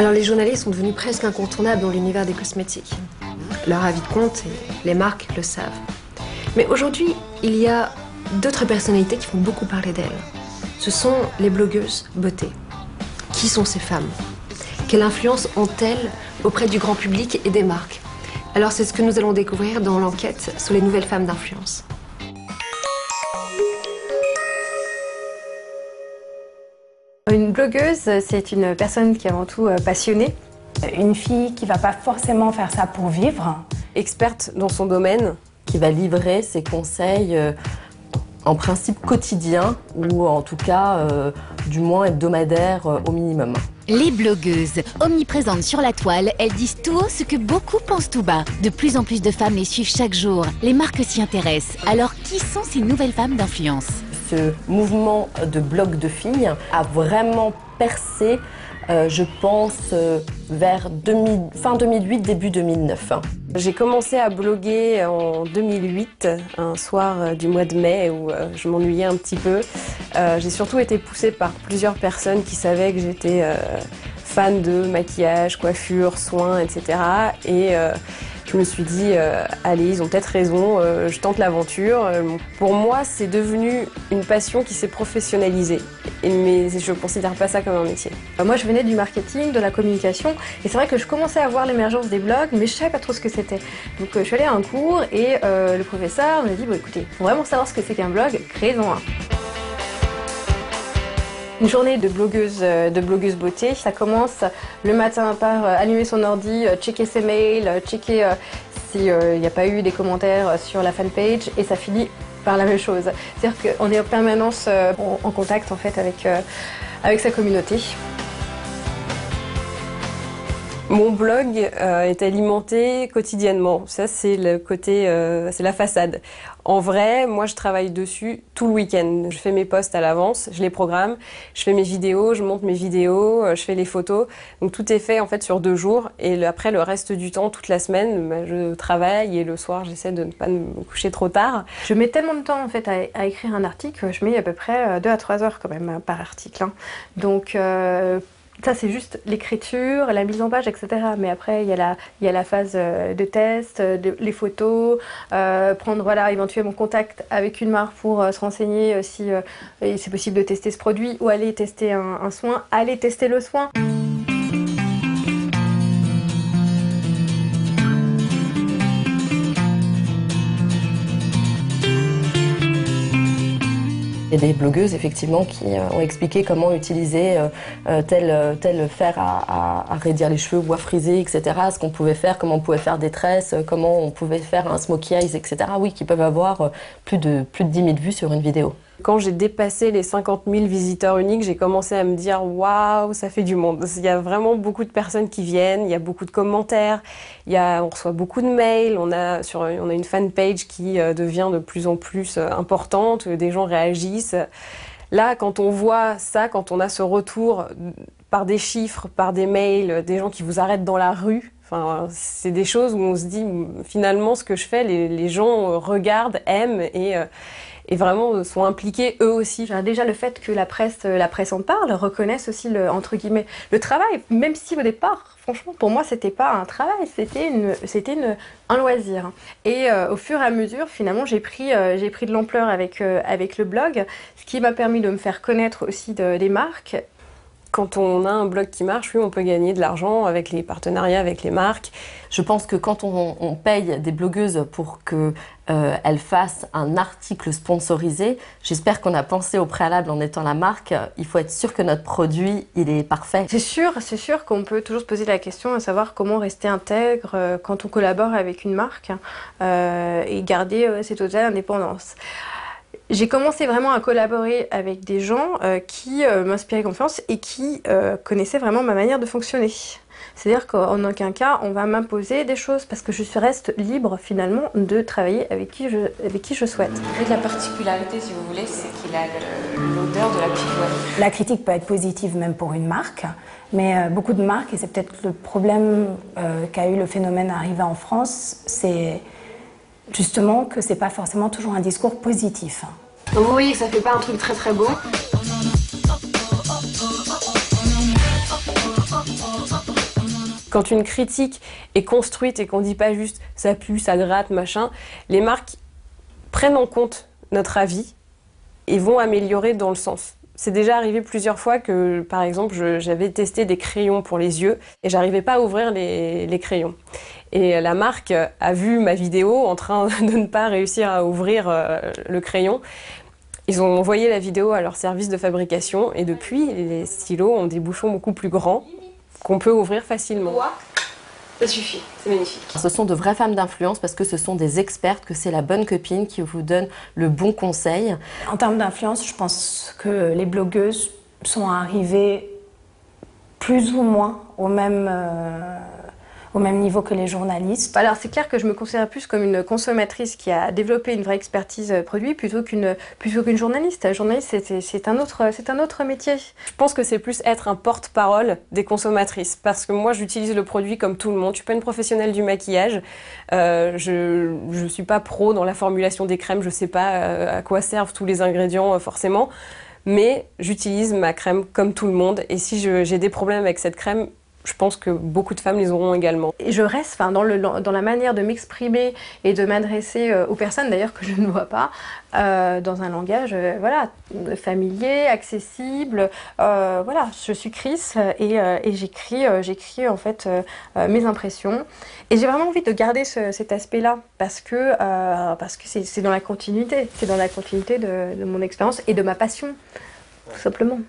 Alors les journalistes sont devenus presque incontournables dans l'univers des cosmétiques. Leur avis compte et les marques le savent. Mais aujourd'hui, il y a d'autres personnalités qui font beaucoup parler d'elles. Ce sont les blogueuses beauté. Qui sont ces femmes? Quelle influence ont-elles auprès du grand public et des marques? Alors c'est ce que nous allons découvrir dans l'enquête sur les nouvelles femmes d'influence. Une blogueuse, c'est une personne qui est avant tout passionnée. Une fille qui ne va pas forcément faire ça pour vivre. Experte dans son domaine, qui va livrer ses conseils en principe quotidien ou en tout cas du moins hebdomadaire au minimum. Les blogueuses, omniprésentes sur la toile, elles disent tout haut ce que beaucoup pensent tout bas. De plus en plus de femmes les suivent chaque jour. Les marques s'y intéressent. Alors qui sont ces nouvelles femmes d'influence? Ce mouvement de blog de filles a vraiment percé, je pense, vers fin 2008, début 2009. J'ai commencé à bloguer en 2008, un soir du mois de mai où je m'ennuyais un petit peu. J'ai surtout été poussée par plusieurs personnes qui savaient que j'étais fan de maquillage, coiffure, soins, etc. Et je me suis dit, allez, ils ont peut-être raison, je tente l'aventure. Pour moi, c'est devenu une passion qui s'est professionnalisée. Mais je ne considère pas ça comme un métier. Moi, je venais du marketing, de la communication, et c'est vrai que je commençais à voir l'émergence des blogs, mais je ne savais pas trop ce que c'était. Donc je suis allée à un cours et le professeur m'a dit, bon écoutez, pour vraiment savoir ce que c'est qu'un blog, créez-en un. Une journée de blogueuse beauté, ça commence le matin par allumer son ordi, checker ses mails, checker s'il n'y a pas eu des commentaires sur la fanpage, et ça finit par la même chose. C'est-à-dire qu'on est en permanence en contact en fait avec sa communauté. Mon blog est alimenté quotidiennement. Ça, c'est le côté, c'est la façade. En vrai, moi, je travaille dessus tout le week-end. Je fais mes posts à l'avance, je les programme, je fais mes vidéos, je monte mes vidéos, je fais les photos. Donc tout est fait en fait sur 2 jours. Et après, le reste du temps, toute la semaine, je travaille et le soir, j'essaie de ne pas me coucher trop tard. Je mets tellement de temps en fait à écrire un article, je mets à peu près 2 à 3 heures quand même par article. Hein. Donc ça, c'est juste l'écriture, la mise en page, etc. Mais après, il y a la phase de test, les photos, prendre éventuellement contact avec une marque pour se renseigner si c'est possible de tester ce produit ou aller tester un soin, aller tester le soin. Il y a des blogueuses effectivement qui ont expliqué comment utiliser tel fer à raidir les cheveux ou à friser, etc. Ce qu'on pouvait faire, comment on pouvait faire des tresses, comment on pouvait faire un smokey eyes, etc. Oui, qui peuvent avoir plus de 10 000 vues sur une vidéo. Quand j'ai dépassé les 50 000 visiteurs uniques, j'ai commencé à me dire « Waouh, ça fait du monde ». Il y a vraiment beaucoup de personnes qui viennent, il y a beaucoup de commentaires, on reçoit beaucoup de mails, on a une fanpage qui devient de plus en plus importante, des gens réagissent. Là, quand on voit ça, quand on a ce retour par des chiffres, par des mails, des gens qui vous arrêtent dans la rue, enfin, c'est des choses où on se dit finalement ce que je fais, les gens regardent, aiment et vraiment sont impliqués eux aussi. Déjà le fait que la presse en parle, reconnaisse aussi entre guillemets le travail, même si au départ, franchement, pour moi c'était pas un travail, c'était un loisir. Et au fur et à mesure, finalement, j'ai pris de l'ampleur avec le blog, ce qui m'a permis de me faire connaître aussi des marques. Quand on a un blog qui marche, oui, on peut gagner de l'argent avec les partenariats avec les marques. Je pense que quand on paye des blogueuses pour qu'elles fassent un article sponsorisé, j'espère qu'on a pensé au préalable en étant la marque, il faut être sûr que notre produit, il est parfait. C'est sûr qu'on peut toujours se poser la question à savoir comment rester intègre quand on collabore avec une marque et garder cette totale indépendance. J'ai commencé vraiment à collaborer avec des gens qui m'inspiraient confiance et qui connaissaient vraiment ma manière de fonctionner. C'est-à-dire qu'en aucun cas, on va m'imposer des choses parce que je reste libre finalement de travailler avec qui je souhaite. La particularité, si vous voulez, c'est qu'il a l'odeur de la pirouette. La critique peut être positive même pour une marque, mais beaucoup de marques, et c'est peut-être le problème qu'a eu le phénomène arrivé en France, c'est justement que c'est pas forcément toujours un discours positif. Donc vous voyez que ça fait pas un truc très très beau. Quand une critique est construite et qu'on ne dit pas juste « ça pue, ça gratte, machin », les marques prennent en compte notre avis et vont améliorer dans le sens. C'est déjà arrivé plusieurs fois que, par exemple, j'avais testé des crayons pour les yeux et j'arrivais pas à ouvrir les crayons. Et la marque a vu ma vidéo en train de ne pas réussir à ouvrir le crayon. Ils ont envoyé la vidéo à leur service de fabrication et depuis, les stylos ont des bouchons beaucoup plus grands qu'on peut ouvrir facilement. Ça suffit, c'est magnifique. Ce sont de vraies femmes d'influence parce que ce sont des expertes, que c'est la bonne copine qui vous donne le bon conseil. En termes d'influence, je pense que les blogueuses sont arrivées plus ou moins au même niveau que les journalistes. Alors c'est clair que je me considère plus comme une consommatrice qui a développé une vraie expertise produit plutôt qu'une journaliste. Journaliste, c'est un autre métier. Je pense que c'est plus être un porte-parole des consommatrices parce que moi j'utilise le produit comme tout le monde. Je suis pas une professionnelle du maquillage. Je suis pas pro dans la formulation des crèmes. Je sais pas à quoi servent tous les ingrédients forcément. Mais j'utilise ma crème comme tout le monde et si j'ai des problèmes avec cette crème, je pense que beaucoup de femmes les auront également. Et je reste dans la manière de m'exprimer et de m'adresser aux personnes d'ailleurs que je ne vois pas, dans un langage voilà, familier, accessible. Voilà, je suis Chris et j'écris en fait mes impressions. Et j'ai vraiment envie de garder cet aspect-là parce que c'est dans la continuité. C'est dans la continuité de mon expérience et de ma passion, tout simplement.